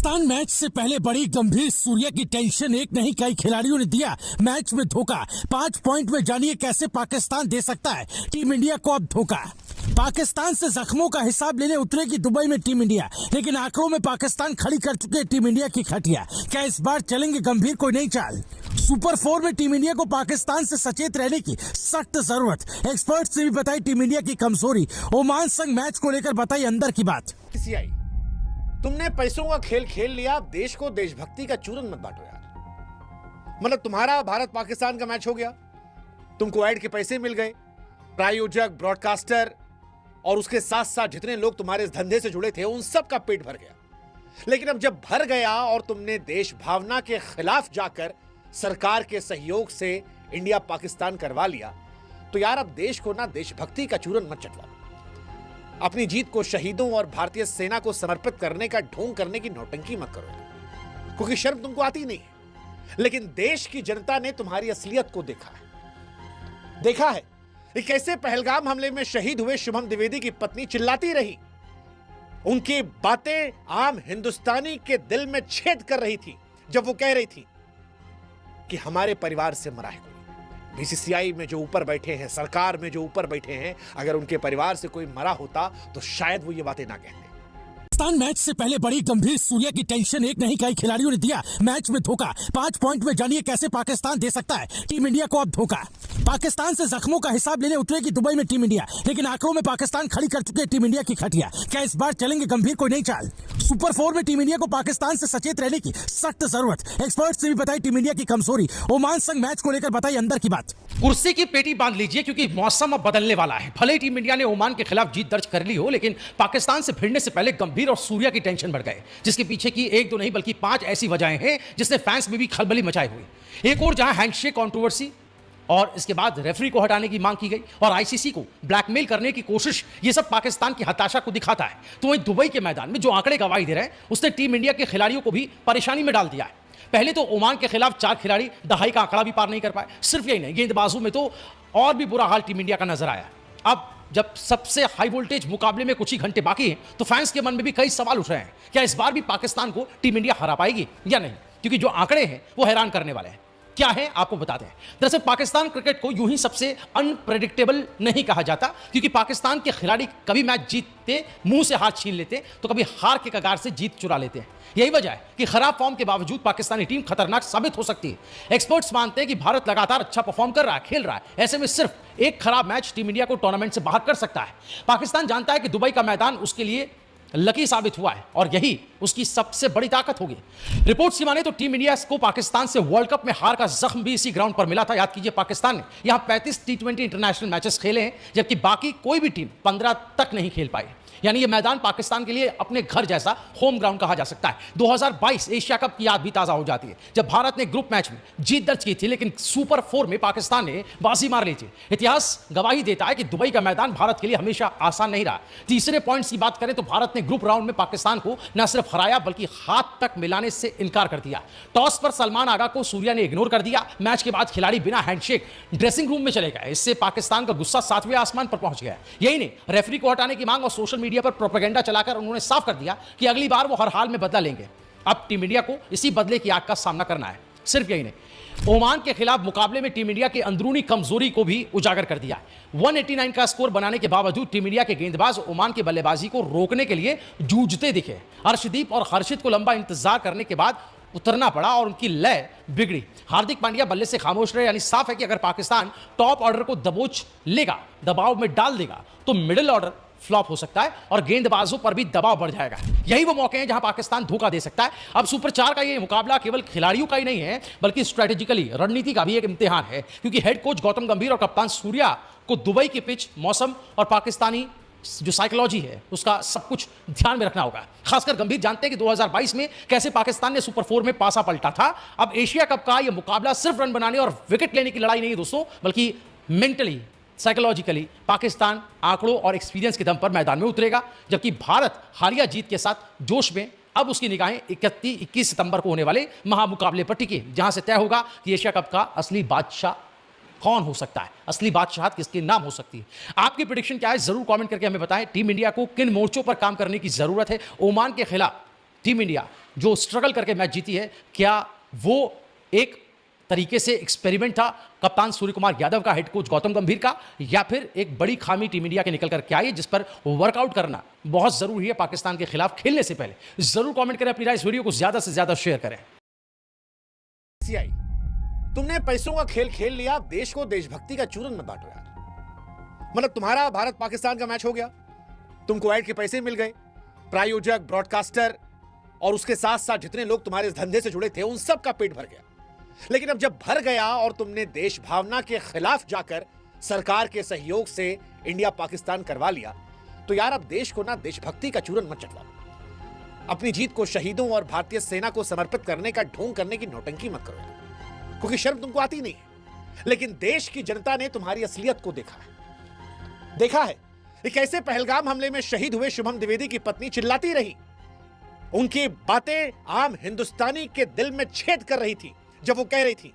Pakistan match से पहले बड़ी गंभीर सूर्या की टेंशन। एक नहीं कई खिलाड़ियों ने दिया मैच में धोखा। 5 पॉइंट में जानिए कैसे पाकिस्तान दे सकता है टीम इंडिया को अब धोखा। पाकिस्तान से जख्मों का हिसाब लेने उतरेगी दुबई में टीम इंडिया, लेकिन आंकड़ों में पाकिस्तान खड़ी कर चुके टीम इंडिया की खटिया। क्या इस बार चलेंगे गंभीर कोई नई चाल? सुपर 4 में टीम इंडिया को पाकिस्तान से सचेत रहने की सख्त जरूरत। एक्सपर्ट्स ने भी बताई टीम इंडिया की कमजोरी। ओमान संग मैच को लेकर बताई अंदर की बात। तुमने पैसों का खेल खेल लिया, अब देश को देशभक्ति का चूरन मत बांटो यार। मतलब तुम्हारा भारत पाकिस्तान का मैच हो गया, तुमको ऐड के पैसे मिल गए, प्रायोजक, ब्रॉडकास्टर और उसके साथ साथ जितने लोग तुम्हारे इस धंधे से जुड़े थे उन सब का पेट भर गया। लेकिन अब जब भर गया और तुमने देश भावना के खिलाफ जाकर सरकार के सहयोग से इंडिया पाकिस्तान करवा लिया, तो यार अब देश को ना देशभक्ति का चूरन मत चटवाओ। अपनी जीत को शहीदों और भारतीय सेना को समर्पित करने का ढोंग करने की नौटंकी मत करो, क्योंकि शर्म तुमको आती नहीं है। लेकिन देश की जनता ने तुम्हारी असलियत को देखा है कि कैसे पहलगाम हमले में शहीद हुए शुभम द्विवेदी की पत्नी चिल्लाती रही। उनकी बातें आम हिंदुस्तानी के दिल में छेद कर रही थी जब वो कह रही थी कि हमारे परिवार से मरा है कोई। बीसीसीआई में जो ऊपर बैठे हैं, सरकार में जो ऊपर बैठे हैं, अगर उनके परिवार से कोई मरा होता तो शायद वो ये बातें ना कहते। पाकिस्तान मैच से पहले बड़ी गंभीर सूर्या की टेंशन। एक नहीं कई खिलाड़ियों ने दिया मैच में धोखा। 5 पॉइंट में जानिए कैसे पाकिस्तान दे सकता है टीम इंडिया को अब धोखा। पाकिस्तान से जख्मों का हिसाब लेने उतरेगी दुबई में टीम इंडिया, लेकिन आंकड़ों में पाकिस्तान खड़ी कर चुके टीम इंडिया की खटिया। क्या इस बार चलेंगे गंभीर कोई नई चाल? सुपर 4 में टीम इंडिया को पाकिस्तान से सचेत रहने की सख्त जरूरत। एक्सपर्ट्स ने भी बताई टीम इंडिया की कमजोरी। ओमान संग मैच को लेकर बताई अंदर की बात। कुर्सी की पेटी बांध लीजिए, क्योंकि मौसम अब बदलने वाला है। भले ही टीम इंडिया ने ओमान के खिलाफ जीत दर्ज कर ली हो, लेकिन पाकिस्तान से भिड़ने से पहले गंभीर और सूर्या की टेंशन बढ़ गए, जिसके पीछे की एक दो नहीं बल्कि 5 ऐसी वजहें हैं जिसने फैंस में भी खलबली मचाई हुई। एक और जहां हैंडशेक कंट्रोवर्सी और इसके बाद रेफरी को हटाने की मांग की गई और आईसीसी को ब्लैकमेल करने की कोशिश, ये सब पाकिस्तान की हताशा को दिखाता है। तो वहीं दुबई के मैदान में जो आंकड़े गवाही दे रहे हैं, उसने टीम इंडिया के खिलाड़ियों को भी परेशानी में डाल दिया है। पहले तो ओमान के खिलाफ 4 खिलाड़ी दहाई का आंकड़ा भी पार नहीं कर पाए। सिर्फ यही नहीं, गेंदबाजों में तो और भी बुरा हाल टीम इंडिया का नजर आया। अब जब सबसे हाई वोल्टेज मुकाबले में कुछ ही घंटे बाकी हैं, तो फैंस के मन में भी कई सवाल उठ रहे हैं। क्या इस बार भी पाकिस्तान को टीम इंडिया हरा पाएगी या नहीं? क्योंकि जो आंकड़े हैं वो हैरान करने वाले हैं। क्या है आपको बताते हैं। दरअसल पाकिस्तान क्रिकेट को यूं ही सबसे अनप्रेडिक्टेबल नहीं कहा जाता, क्योंकि पाकिस्तान के खिलाड़ी कभी मैच जीतते मुंह से हाथ छीन लेते, तो कभी हार के कगार से जीत चुरा लेते हैं। यही वजह है कि खराब फॉर्म के बावजूद पाकिस्तानी टीम खतरनाक साबित हो सकती है। एक्सपर्ट्स मानते हैं कि भारत लगातार अच्छा परफॉर्म कर रहा है, खेल रहा है। ऐसे में सिर्फ एक खराब मैच टीम इंडिया को टूर्नामेंट से बाहर कर सकता है। पाकिस्तान जानता है कि दुबई का मैदान उसके लिए लकी साबित हुआ है और यही उसकी सबसे बड़ी ताकत होगी। रिपोर्ट्स की माने तो टीम इंडिया को पाकिस्तान से वर्ल्ड कप में हार का जख्म भी इसी ग्राउंड पर मिला था। याद कीजिए, पाकिस्तान ने यहां 35 T20 इंटरनेशनल मैचेस खेले हैं, जबकि बाकी कोई भी टीम 15 तक नहीं खेल पाई। यानी यह मैदान पाकिस्तान के लिए अपने घर जैसा होम ग्राउंड कहा जा सकता है। 2022 एशिया कप की याद भी ताजा हो जाती है, जब भारत ने ग्रुप मैच में जीत दर्ज की थी, लेकिन सुपर 4 में पाकिस्तान ने बाजी मार ली थी। इतिहास गवाही देता है कि दुबई का मैदान भारत के लिए हमेशा आसान नहीं रहा। तीसरे पॉइंट्स की बात करें तो भारत ने ग्रुप राउंड में पाकिस्तान को न सिर्फ हराया बल्कि हाथ तक मिलाने से इनकार कर दिया। टॉस पर सलमान आगा को सूर्या ने इग्नोर कर दिया। मैच के बाद खिलाड़ी बिना हैंडशेक ड्रेसिंग रूम में चले गए। इससे पाकिस्तान का गुस्सा 7वें आसमान पर पहुंच गया। यही नहीं, रेफरी को हटाने की मांग और सोशल मीडिया पर प्रोपेगेंडा चलाकर उन्होंने साफ कर दिया कि अगली बार वो हर हाल में बदला लेंगे। अब टीम इंडिया को इसी बदले की आग का सामना करना है। सिर्फ यही नहीं, ओमान के खिलाफ मुकाबले में टीम इंडिया की अंदरूनी कमजोरी को भी उजागर कर दिया। 189 का स्कोर बनाने के बावजूद टीम इंडिया के गेंदबाज ओमान की बल्लेबाजी को रोकने के लिए जूझते दिखे। अर्शदीप और हर्षित को लंबा इंतजार करने के बाद उतरना पड़ा और उनकी लय बिगड़ी। हार्दिक पांड्या बल्ले से खामोश रहे। यानी साफ है कि अगर पाकिस्तान टॉप ऑर्डर को दबोच लेगा, दबाव में डाल देगा, तो मिडिल ऑर्डर फ्लॉप हो सकता है और गेंदबाजों पर भी दबाव बढ़ जाएगा। यही वो मौके हैं जहां पाकिस्तान धोखा दे सकता है। अब सुपर 4 का ये मुकाबला केवल खिलाड़ियों का ही नहीं है, बल्कि स्ट्रेटेजिकली रणनीति का भी एक इम्तिहान है, क्योंकि हेड कोच गौतम गंभीर और कप्तान सूर्या को दुबई की पिच, मौसम और पाकिस्तानी जो साइकोलॉजी है उसका सब कुछ ध्यान में रखना होगा। खासकर गंभीर जानते हैं कि 2022 में कैसे पाकिस्तान ने सुपर 4 में पासा पलटा था। अब एशिया कप का यह मुकाबला सिर्फ रन बनाने और विकेट लेने की लड़ाई नहीं है दोस्तों, बल्कि मेंटली, साइकोलॉजिकली पाकिस्तान आंकड़ों और एक्सपीरियंस के दम पर मैदान में उतरेगा, जबकि भारत हालिया जीत के साथ जोश में अब उसकी निगाहें 21 सितंबर को होने वाले महामुकाबले पर टिकी, जहां से तय होगा कि एशिया कप का असली बादशाह कौन हो सकता है, असली बादशाहत किसके नाम हो सकती है। आपकी प्रेडिक्शन क्या है जरूर कमेंट करके हमें बताएं। टीम इंडिया को किन मोर्चों पर काम करने की जरूरत है। ओमान के खिलाफ टीम इंडिया जो स्ट्रगल करके मैच जीती है, क्या वो एक तरीके से एक्सपेरिमेंट था कप्तान सूर्य कुमार यादव का, हेड कोच गौतम गंभीर का, या फिर एक बड़ी खामी टीम इंडिया के निकल कर क्या आई जिस पर वर्कआउट करना बहुत जरूरी है पाकिस्तान के खिलाफ खेलने से पहले? जरूर कमेंट करें, अपनी राय इस वीडियो को ज्यादा से ज्यादा शेयर करें। तुमने पैसों का खेल खेल लिया, देश को देशभक्ति का चूरन मत बांटो यार। मतलब तुम्हारा भारत पाकिस्तान का मैच हो गया, तुमको ऐड के पैसे मिल गए, प्रायोजक, ब्रॉडकास्टर और उसके साथ साथ जितने लोग तुम्हारे इस धंधे से जुड़े थे उन सब का पेट भर गया। लेकिन अब जब भर गया और तुमने देश भावना के खिलाफ जाकर सरकार के सहयोग से इंडिया पाकिस्तान करवा लिया, तो यार अब देश को ना देशभक्ति का चूरन मत चटवाओ। अपनी जीत को शहीदों और भारतीय सेना को समर्पित करने का ढोंग करने की नौटंकी मत करो यार, क्योंकि शर्म तुमको आती नहीं है। लेकिन देश की जनता ने तुम्हारी असलियत को देखा है कि कैसे पहलगाम हमले में शहीद हुए शुभम द्विवेदी की पत्नी चिल्लाती रही। उनकी बातें आम हिंदुस्तानी के दिल में छेद कर रही थी जब वो कह रही थी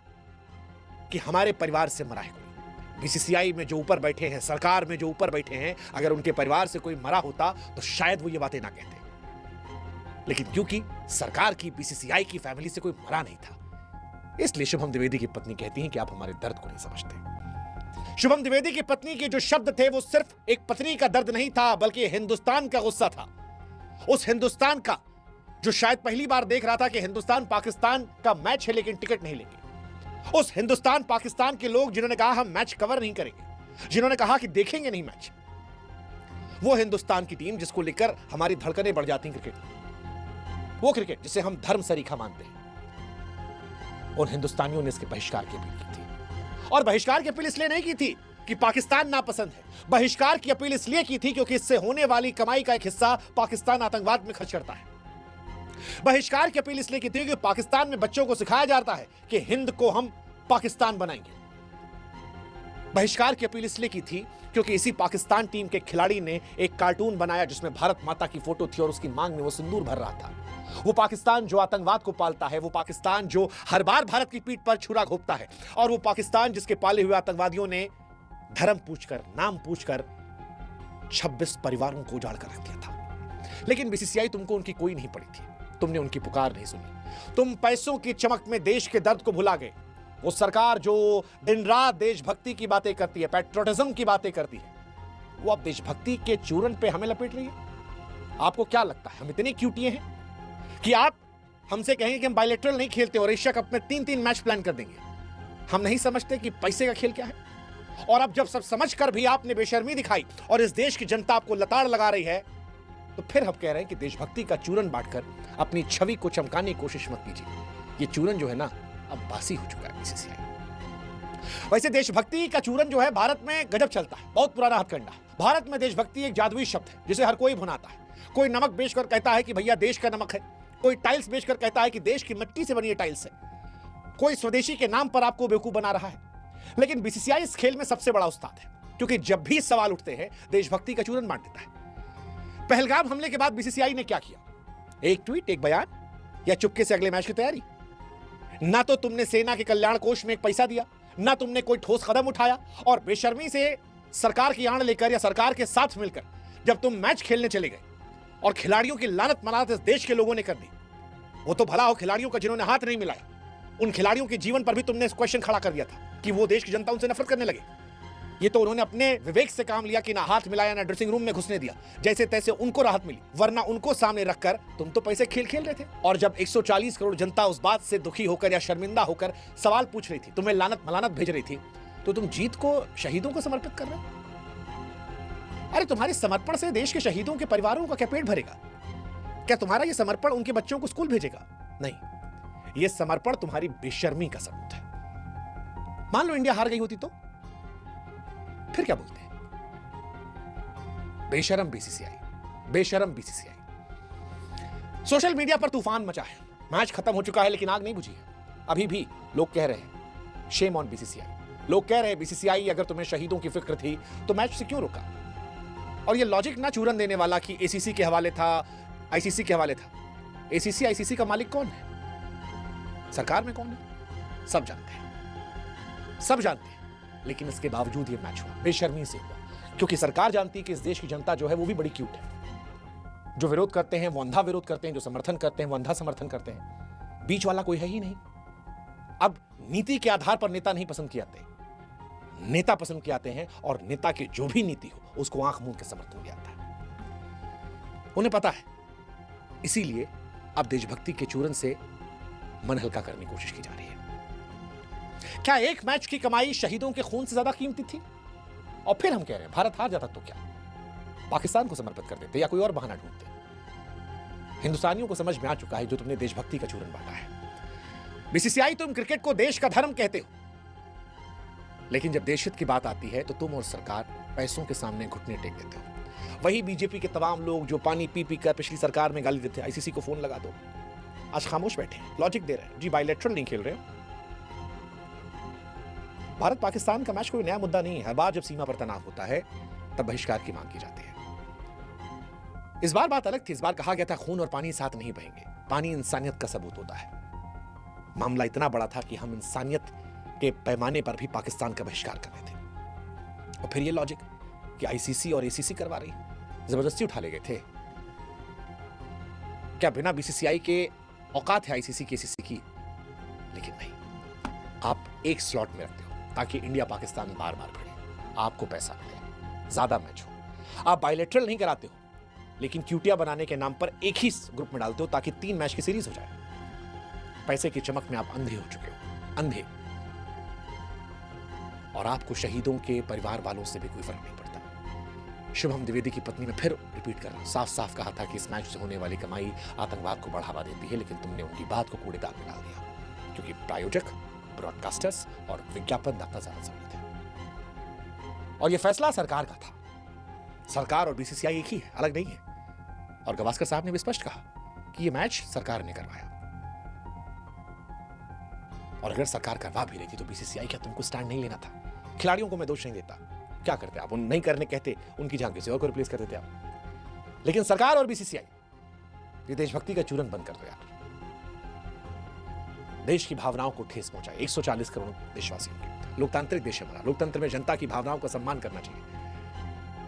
कि हमारे परिवार से मरा है कोई। बीसीसीआई में जो ऊपर बैठे हैं, सरकार में जो ऊपर बैठे हैं, अगर उनके परिवार से कोई मरा होता तो शायद वो ये बातें ना कहते। लेकिन क्योंकि सरकार की, बीसीसीआई की फैमिली से कोई मरा नहीं था, इसलिए शुभम द्विवेदी की पत्नी कहती हैं कि आप हमारे दर्द को नहीं समझते। शुभम द्विवेदी की पत्नी के जो शब्द थे वो सिर्फ एक पत्नी का दर्द नहीं था, बल्कि हिंदुस्तान का गुस्सा था। उस हिंदुस्तान का जो शायद पहली बार देख रहा था कि हिंदुस्तान पाकिस्तान का मैच है लेकिन टिकट नहीं लेंगे। उस हिंदुस्तान पाकिस्तान के लोग जिन्होंने कहा हम मैच कवर नहीं करेंगे, जिन्होंने कहा कि देखेंगे नहीं मैच, वो हिंदुस्तान की टीम जिसको लेकर हमारी धड़कनें बढ़ जाती क्रिकेट, वो क्रिकेट जिसे हम धर्म सरीखा मानते हैं, उन हिंदुस्तानियों ने इसके बहिष्कार की अपील की थी। और बहिष्कार की अपील इसलिए नहीं की थी कि पाकिस्तान नापसंद है, बहिष्कार की अपील इसलिए की थी क्योंकि इससे होने वाली कमाई का एक हिस्सा पाकिस्तान आतंकवाद में खर्च करता है। बहिष्कार की अपील इसलिए की थी कि पाकिस्तान में बच्चों को सिखाया जाता है कि हिंद को हम पाकिस्तान बनाएंगे। बहिष्कार की अपील इसलिए की थी क्योंकि इसी पाकिस्तान टीम के खिलाड़ी ने एक कार्टून बनाया जिसमें भारत माता की फोटो थी और उसकी मांग में वो सिंदूर भर रहा था। वो पाकिस्तान जो आतंकवाद को पालता है, वो पाकिस्तान जो हर बार भारत की पीठ पर छुरा घोंपता है, और वो पाकिस्तान जिसके पाले हुए आतंकवादियों ने धर्म पूछकर, नाम पूछकर 26 परिवारों को उजाड़ कर रख दिया था। लेकिन बीसीसीआई तुमको उनकी कोई नहीं पड़ी थी, तुमने उनकी पुकार नहीं सुनी। तुम पैसों की चमक में देश के दर्द को भुला गए। वो सरकार जो दिन रात देशभक्ति की बातें करती है, पैट्रियटिज्म की बातें करती है, वो अब देशभक्ति के चूरन पे हमें लपेट रही है। आपको क्या लगता है हम इतने क्यूटिए हैं कि आप हमसे कहेंगे कि हम बायलैटरल नहीं खेलते और एशिया कप में 3-3 मैच प्लान कर देंगे? हम नहीं समझते कि पैसे का खेल क्या है? और अब जब सब समझ कर भी आपने बेशर्मी दिखाई और इस देश की जनता आपको लताड़ लगा रही है, तो फिर हम कह रहे हैं कि देशभक्ति का चूरन बांटकर अपनी छवि को चमकाने की कोशिश मत कीजिए। ये चूरन जो है ना, अब बासी हो चुका है बीसीसीआई। वैसे देशभक्ति का चूरन जो है भारत में गजब चलता है, बहुत पुराना हथकंडा। भारत में देशभक्ति एक जादुई शब्द है जिसे हर कोई भुनाता है। कोई नमक बेचकर कहता है कि भैया देश का नमक है, कोई टाइल्स बेचकर कहता है कि देश की मिट्टी से बनी है टाइल्स है, कोई स्वदेशी के नाम पर आपको बेवकूफ बना रहा है। लेकिन बीसीसीआई इस खेल में सबसे बड़ा उस्ताद है, क्योंकि जब भी सवाल उठते हैं देशभक्ति का चूरन बांट देता है। पहलगाम हमले के बाद बीसीसीआई ने क्या किया? एक ट्वीट, एक बयान, या चुपके से अगले मैच की तैयारी? ना तो तुमने सेना के कल्याण कोष में एक पैसा दिया, ना तुमने कोई ठोस कदम उठाया, और बेशर्मी से सरकार की आड़ लेकर या सरकार के साथ मिलकर जब तुम मैच खेलने चले गए और खिलाड़ियों की लानत मनात इस देश के लोगों ने कर दी। वो तो भला हो खिलाड़ियों का जिन्होंने हाथ नहीं मिलाया, उन खिलाड़ियों के जीवन पर भी तुमने क्वेश्चन खड़ा कर दिया था कि वो देश की जनता उनसे नफरत करने लगे। ये तो उन्होंने अपने विवेक से काम लिया कि ना हाथ मिलाया, ना ड्रेसिंग रूम में घुसने दिया, जैसे तैसे उनको राहत मिली, वरना उनको सामने रखकर तुम तो पैसे खेल खेल रहे थे। और जब 140 करोड़ जनता उस बात से दुखी होकर या शर्मिंदा होकर सवाल पूछ रही थी, तुम्हें लानत मलानत भेज रही थी, तो तुम जीत को शहीदों को समर्पित कर रहे हो। अरे तुम्हारे समर्पण से देश के शहीदों के परिवारों का क्या पेट भरेगा? क्या तुम्हारा ये समर्पण उनके बच्चों को स्कूल भेजेगा? नहीं, ये समर्पण तुम्हारी बेशर्मी का सबूत है। मान लो इंडिया हार गई होती तो फिर क्या बोलते हैं? बेशरम बीसीसीआई, बेशरम बीसीसीआई। सोशल मीडिया पर तूफान मचा है। मैच खत्म हो चुका है लेकिन आग नहीं बुझी है। अभी भी लोग कह रहे हैं शेम ऑन बीसीसीआई। लोग कह रहे हैं बीसीसीआई, अगर तुम्हें शहीदों की फिक्र थी तो मैच से क्यों रोका? और ये लॉजिक ना चूरन देने वाला कि एसीसी के हवाले था, आईसीसी के हवाले था। एसीसी आईसीसी का मालिक कौन है? सरकार में कौन है? सब जानते हैं, सब जानते हैं। लेकिन इसके बावजूद ये मैच हुआ, बेशर्मी से हुआ, क्योंकि सरकार जानती है कि इस देश की जनता जो है वो भी बड़ी क्यूट है। जो विरोध करते हैं वो अंधा विरोध करते हैं, जो समर्थन करते हैं वो अंधा समर्थन करते हैं। बीच वाला कोई है ही नहीं। अब नीति के आधार पर नेता नहीं पसंद किए जाते, नेता पसंद किए जाते हैं, और नेता की जो भी नीति हो उसको आंख मूंद के समर्थन किया जाता है। उन्हें पता है, इसीलिए अब देशभक्ति के चूरन से मन हल्का करने की कोशिश की जा रही है। क्या एक मैच की कमाई शहीदों के खून से ज्यादा कीमती थी? और फिर हम कह रहे हैं भारत हार जाता तो क्या, पाकिस्तान को समर्पित कर देते या कोई और बहाना ढूंढते। हिंदुस्तानियों को समझ में आ चुका है जो तुमने देशभक्ति का चूरन बांटा है। बीसीसीआई, तुम क्रिकेट को देश का धर्म कहते हो, लेकिन जब देशहित की बात आती है तो तुम और सरकार पैसों के सामने घुटने टेक देते हो। वही बीजेपी के तमाम लोग जो पानी पी पी कर पिछली सरकार में गाली देते, आईसीसी को फोन लगा दो, आज खामोश बैठे हैं, लॉजिक दे रहे हैं, जी बायलैटरल नहीं खेल रहे हो। भारत पाकिस्तान का मैच कोई नया मुद्दा नहीं है। हर बार जब सीमा पर तनाव होता है तब बहिष्कार की मांग की जाती है। इस बार बात अलग थी। इस बार कहा गया था खून और पानी साथ नहीं बहेंगे, पानी इंसानियत का सबूत होता है। मामला इतना बड़ा था कि हम इंसानियत के पैमाने पर भी पाकिस्तान का बहिष्कार कर रहे थे। और फिर ये लॉजिक कि आईसीसी और एसीसी करवा रही, जबरदस्ती उठा ले गए थे। क्या बिना बीसीसीआई के औकात है आईसीसी की एसीसी की? लेकिन नहीं, आप एक स्लॉट में रखते हो ताकि इंडिया पाकिस्तान बार बार भिड़े, आपको पैसा मिले, ज्यादा मैच हो। आप बायलैटरल नहीं कराते हो, लेकिन क्यूटिया बनाने के नाम पर एक ही ग्रुप में डालते हो ताकि 3 मैच की सीरीज हो जाए। पैसे की चमक में आप अंधे हो चुके हो, अंधे। और आपको शहीदों के परिवार वालों से भी कोई फर्क नहीं पड़ता। शुभम द्विवेदी की पत्नी ने फिर रिपीट कर रहा हूं, साफ साफ कहा था कि इस मैच से होने वाली कमाई आतंकवाद को बढ़ावा देती है, लेकिन तुमने उनकी बात को कूड़ेदान में डाल दिया, क्योंकि प्रायोजक, ब्रॉडकास्टर्स और विज्ञापनदाता ज्यादा जरूरी थे। और यह फैसला सरकार का था। सरकार और बीसीसीआई एक ही है, अलग नहीं है। और गावस्कर साहब ने भी स्पष्ट कहा कि यह मैच सरकार ने करवाया। और अगर सरकार करवा भी रही थी तो बीसीसीआई क्या तुमको स्टैंड नहीं लेना था? खिलाड़ियों को मैं दोष नहीं देता, क्या करते आप, उन नहीं करने कहते, उनकी जगह किसी और को रिप्लेस कर देते आप। लेकिन सरकार और बीसीसीआई, ये देशभक्ति का चूरन बंद कर दो यार। देश की भावनाओं को ठेस पहुंचाए 140 करोड़ देशवासियों के। लोकतांत्रिक देश है हमारा, लोकतंत्र में जनता की भावनाओं का सम्मान करना चाहिए।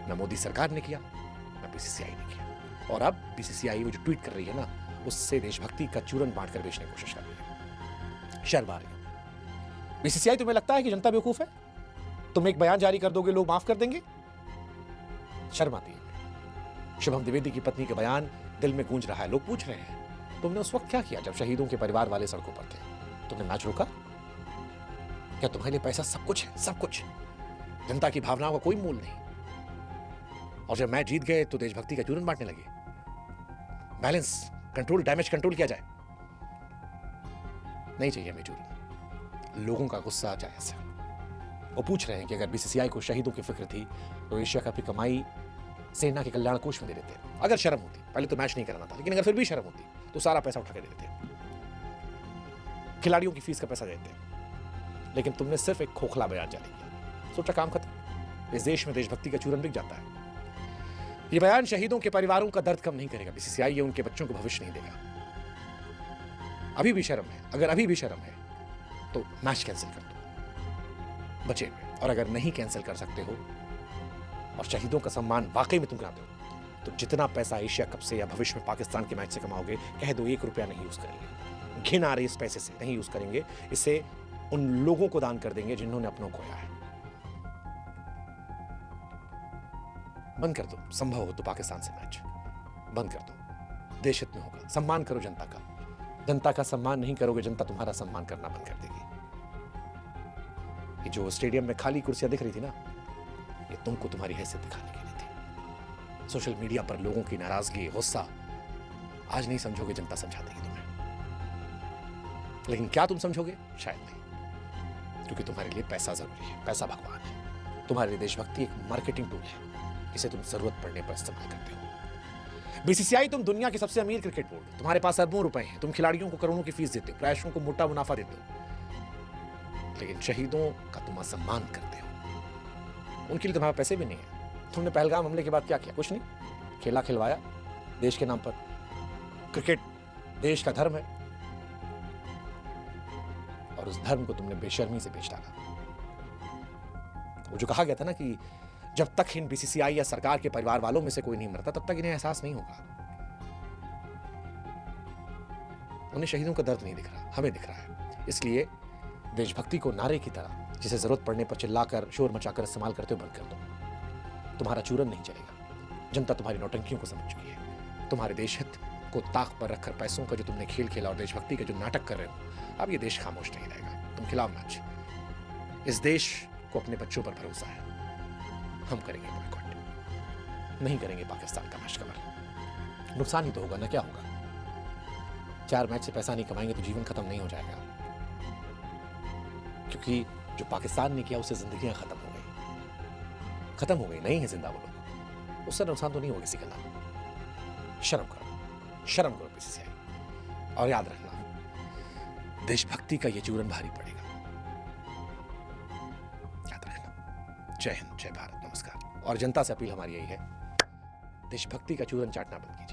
न मोदी सरकार ने किया, न बीसीसीआई ने किया। और अब बीसीसीआई वो जो ट्वीट कर रही है ना, उससे देशभक्ति का चूरन बांटकर बेचने की कोशिश कर रही है। शर्म आ रही है। बीसीसीआई, तुम्हें लगता है कि जनता बेवकूफ है? तुम एक बयान जारी कर दोगे, लोग माफ कर देंगे? शर्म आती है। शुभम द्विवेदी की पत्नी का बयान दिल में गूंज रहा है। लोग पूछ रहे हैं तुमने उस वक्त क्या किया जब शहीदों के परिवार वाले सड़कों पर थे? तुमने मैच रोका? क्या तुम्हारे लिए पैसा सब कुछ है? सब कुछ। जनता की भावनाओं का कोई मूल नहीं। और जब मैच जीत गए तो देशभक्ति का चूरन बांटने लगे। बैलेंस कंट्रोल, डैमेज कंट्रोल किया जाए। नहीं चाहिए हमें चूरन। लोगों का गुस्सा जायज है। वो पूछ रहे हैं कि अगर बीसीसीआई को शहीदों की फिक्र थी तो एशिया कप की कमाई सेना के कल्याण कोष में दे देते। अगर शर्म होती, पहले तो मैच नहीं कराना था, लेकिन अगर फिर भी शर्म होती तो सारा पैसा उठा के दे देते, खिलाड़ियों की फीस का पैसा देते। लेकिन तुमने सिर्फ एक खोखला बयान जारी किया, सोचा काम खत्म। इस देश में देशभक्ति का चूरन बिक जाता है। यह बयान शहीदों के परिवारों का दर्द कम नहीं करेगा। बीसीसीआई ये उनके बच्चों को भविष्य नहीं देगा। अभी भी शर्म है, अगर अभी भी शर्म है तो मैच कैंसिल कर दो, बचे हुए। और अगर नहीं कैंसिल कर सकते हो और शहीदों का सम्मान वाकई में तुम कराते हो तो जितना पैसा एशिया कप से या भविष्य में पाकिस्तान के मैच से कमाओगे, कह दो 1 रुपया नहीं यूज करेंगे। घिन आ रही इस पैसे से, नहीं यूज करेंगे। इसे उन लोगों को दान कर देंगे जिन्होंने अपनों को खोया है। बंद कर दो, संभव हो तो पाकिस्तान से मैच बंद कर दो। देश हित में होगा। सम्मान करो जनता का। जनता का सम्मान नहीं करोगे, जनता तुम्हारा सम्मान करना बंद कर देगी। ये जो स्टेडियम में खाली कुर्सियां दिख रही थी ना, ये तुमको तुम्हारी हैसियत दिखाने के लिए थी। सोशल मीडिया पर लोगों की नाराजगी, गुस्सा, आज नहीं समझोगे, जनता समझा देगी तुम्हें। लेकिन क्या तुम समझोगे? शायद नहीं, क्योंकि तुम्हारे लिए पैसा जरूरी है। पैसा भगवान है। तुम्हारे लिए देशभक्ति एक मार्केटिंग टूल है, इसे तुम जरूरत पड़ने पर इस्तेमाल करते हो। बीसीसीआई, तुम दुनिया की सबसे अमीर क्रिकेट बोर्ड, तुम्हारे पास अरबों रुपए हैं, तुम खिलाड़ियों को करोड़ों की फीस देते हो, प्रयासों को मोटा मुनाफा देते हो, लेकिन शहीदों का तुम असम्मान करते हो। उनके लिए तुम्हारे पैसे भी नहीं है। तुमने पहलगाम हमले के बाद क्या किया? कुछ नहीं, खेला खिलवाया देश के नाम पर। क्रिकेट देश का धर्म है और उस धर्म को तुमने बेशर्मी से बेच डाला। वो जो कहा गया था ना कि जब तक इन बीसीसीआई या सरकार के परिवार वालों में से कोई नहीं मरता तब तक इन्हें एहसास नहीं होगा। उन्हें शहीदों का दर्द नहीं दिख रहा, हमें दिख रहा है। इसलिए देशभक्ति को नारे की तरह, जिसे जरूरत पड़ने पर चिल्लाकर शोर मचाकर इस्तेमाल करते हुए बंद कर दो। तुम्हारा चूरन नहीं चलेगा। जनता तुम्हारी नौटंकियों को समझ चुकी है। तुम्हारे देश हित को ताक पर रखकर पैसों का जो तुमने खेल खेला और देशभक्ति के जो नाटक कर रहे हो, अब ये देश खामोश नहीं रहेगा। तुम खिलाओ मैच। इस देश को अपने बच्चों पर भरोसा है। हम करेंगे बॉयकॉट, नहीं करेंगे पाकिस्तान का मैच कवर। नुकसान ही तो होगा ना, क्या होगा? 4 मैच से पैसा नहीं कमाएंगे तो जीवन खत्म नहीं हो जाएगा, क्योंकि जो पाकिस्तान ने किया उससे जिंदगियां खत्म हो गई, नहीं है जिंदा वो लोग। उससे नुकसान तो नहीं होगा किसी का नाम। शर्म करो बीसीसीआई। और याद रखना, देशभक्ति का ये चूरन भारी पड़ेगा, याद रखना। जय हिंद, जय भारत, नमस्कार। और जनता से अपील हमारी यही है, देशभक्ति का चूरन चाटना बंद कीजिए।